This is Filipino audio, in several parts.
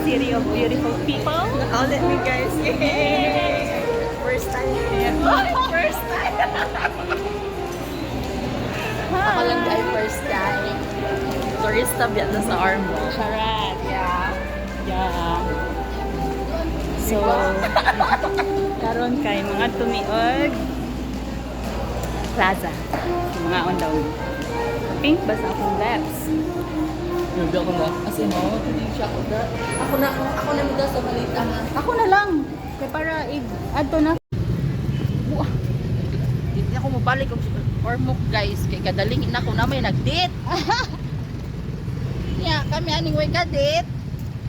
city of beautiful people. Oh, let me guys. Yay! First time. First time. Ako lang ay first time. Tourista biya na sa Armo. Charat. Yeah. Yeah. So, karon kay mga tumiog plaza. Mga on daw. Pink ba sa akong lips? Hindi ako na. As in, hindi siya ako na. Ako na mida sa balita nga. Ako na lang. Kaya para i-add to na. Hindi ako mabalik og Ormoc guys. Kay kadaling na ko na may nag-date. Yeah, kami aning way ka-date.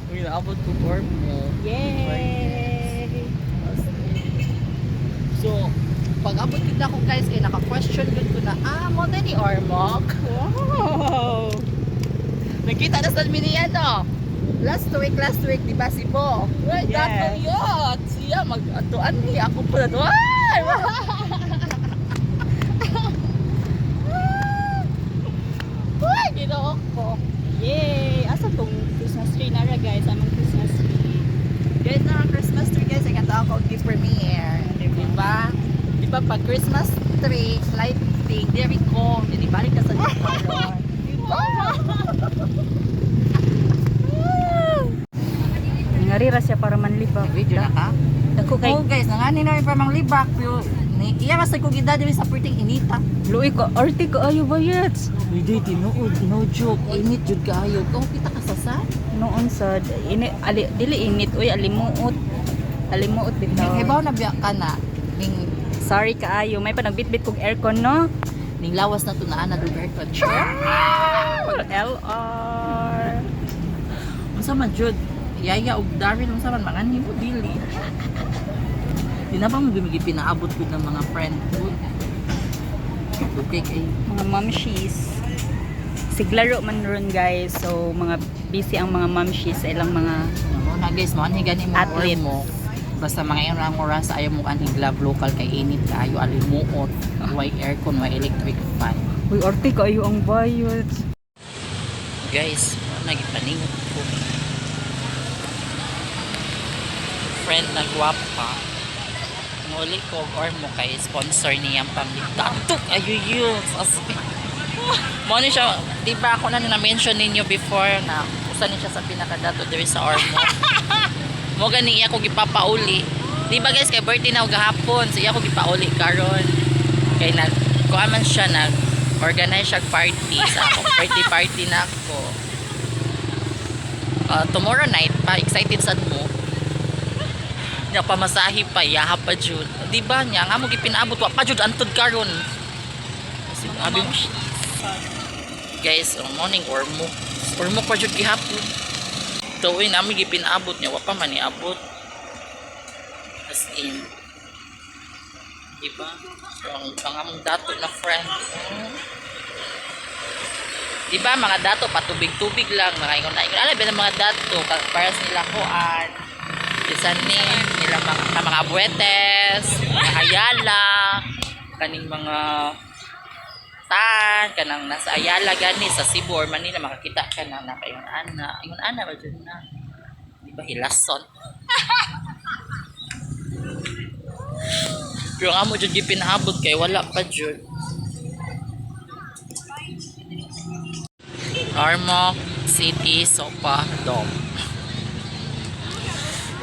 Uy, naabot ko Ormoc. Yay! So, pag abot kita ko guys, kay naka-question good ko na, mo na ni Ormoc. Wow! Nakita na sa niya no? Last week, di ba si Bo? Right, Yes. dato yun. Siya, mag-atuan niya. Ako pala doon. Ay! Uy, ginoo ko. Yay! Asa tong Christmas tree nara guys? Among Christmas tree. Guys, na Christmas tree guys, ay katawa ko gift premiere. Diba? Diba pag Christmas tree, lighting, there we go. Hindi balik ka sa Diba? Ngarira siya para manlibak. Video na ka? Dako kay Oh guys, nangani na rin pa mang libak. Pero, iya mas ko gida diri sa perting inita. luoy ko arte ko ayo bayat. Hindi, tinuod, no joke. Init jud kaayo. Kung kita ka sa Noon sa dili init uy alimuot. Alimuot bitaw. Ning hibaw na biya ka na. Ning Sorry kaayo, may pa nagbitbit kog aircon no. ning lawas na tunaan na dugar ko. Pag LR. Unsa man jud? Yaya og Darwin unsa man mangan nimo dili. Di na pa mo gimigi pinaabot ko ng mga friend ko. Okay kay Mga mamshies. Siglaro man ron guys. So mga busy ang mga mamshies sa ilang mga mo na guys mo ani gani mo Athlete. mo. Basta mga ilang oras ayaw mo aning glove local kay init kaayo alimuot. Way aircon, way electric fan. uy arte kaayo ang bayad. Guys, nagipaningot ko. Friend na gwapa. Nguli ko or mo kay sponsor niyang pamilitatok. Ayuyo. Mo ni siya, di ba ako na na-mention ninyo before na usa ni siya sa pinakadato diri sa Ormo. Mo gani iya ko gipapauli. Di ba guys, kay birthday na og gahapon, so iya ko gipauli karon. Kay nag kuaman siya nag organize siya party sa ako. Birthday party na ako. Tomorrow night pa, excited sad mo. Nya pamasahi pa, yaha pa jud. Di ba nya nga mo gipinaabot wa pa jud antud karon. Abi mo. Guys, morning Ormo pa jud gihapon. Tuoy nami gipinaabot nya wa pa man niabot. As in. Di ba? So ang pangamong dato na friend. Di ba mga dato patubig-tubig lang mga ingon-ingon. Alam ba mga dato para sa nila kuan. Lisanin nila mga abuetes, mga ayala, kaning mga tan, kanang nasa ayala gani sa Cebu or Manila makakita ka na nakayon ana ba dyan na. Di ba hilason? Pero amo jud gipinaabot kay wala pa jud. Ormoc City Sopa Dome.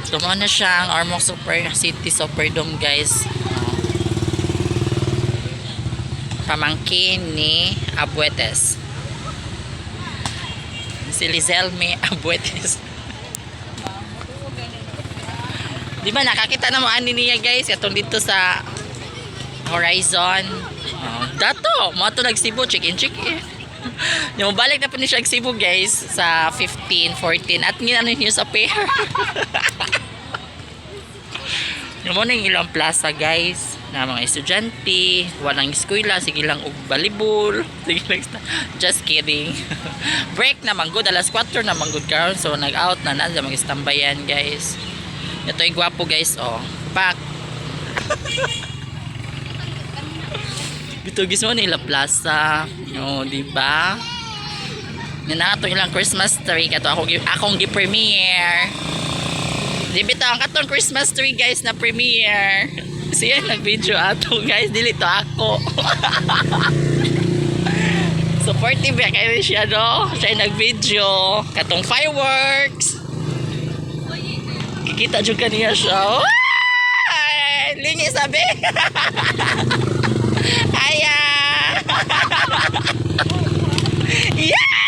Tumo na siya ang Ormoc City Superdome guys. Pamangkin ni Abuetes. Si Lizelme Abuetes. Di ba nakakita na mo ani niya guys katong dito sa Horizon. Dato, mo to nagsibo check-in. Yung balik na po ni siya Cebu guys sa 15, 14 at ginano niyo sa pair. Yung muna yung ilang plaza guys na mga estudyante, walang eskwela, sige lang og volleyball, sige lang just kidding. Break na manggod, alas 4 na manggod karon so nag-out na na mag-istambayan guys. Ito ay gwapo guys, oh. Pak. Ito guys mo nila plaza. Oh, di ba? Nanato ilang Christmas tree kato akong gi-premiere. Di bitaw ang katong Christmas tree guys na premiere. Siya nag-video ato guys, dili to ako. Supportive ya kayo siya no. Siya nag-video katong fireworks. Kikita jud kaniya siya. Ay, lingi sabi. Aya. Yeah!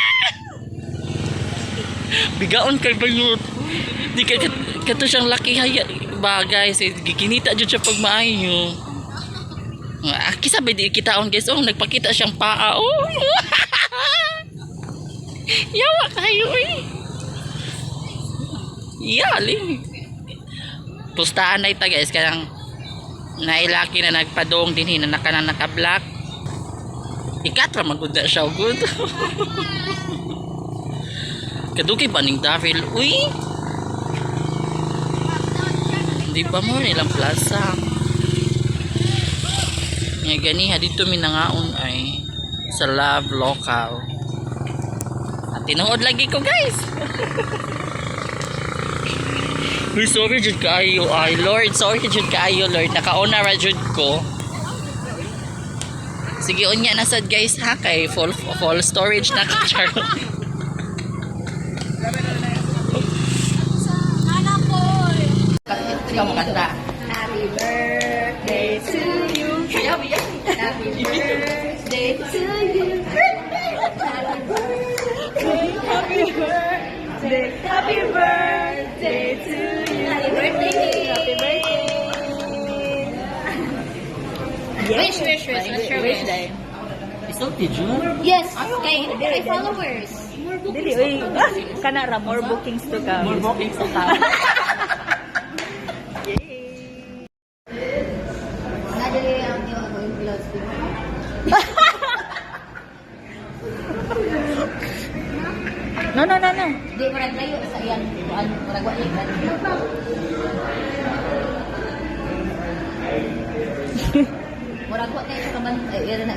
Bigaon kay bayot. Di ka kato siyang laki haya ba guys, gikinita jud siya pag maayo. Aki sabi di kita on guys, oh nagpakita siyang paa. Oh. Yawa kayo eh. Yali. Pustahan na ita guys, kanang nailaki na nagpadong din na naka-black. Ikatra magud na siya good. Kaduki ba ning Davil? Uy. Di ba mo nilang plaza? Nga ganiha dito minangaon ay sa Love Local. At tinuod lagi ko guys. Uy, sorry jud kaayo ay Lord, sorry jud kaayo Lord, nakauna ra jud ko. Sige unya na sad guys ha kay full storage na ka charo. Ikaw mo kanta. Happy birthday to you. Happy birthday to you. Happy birthday. Happy birthday to you. Happy birthday. Happy birthday. Wish. What's your wish? Isot ti Jun. Yes, kay followers. Dili, uy. Kana ra, more bookings to come. More bookings to come. Nadali ang yung going vlogs din. No. Di murag layo sa iyang kuan, murag wa ikan. Murag wa tayo sa kaban, ay ira na.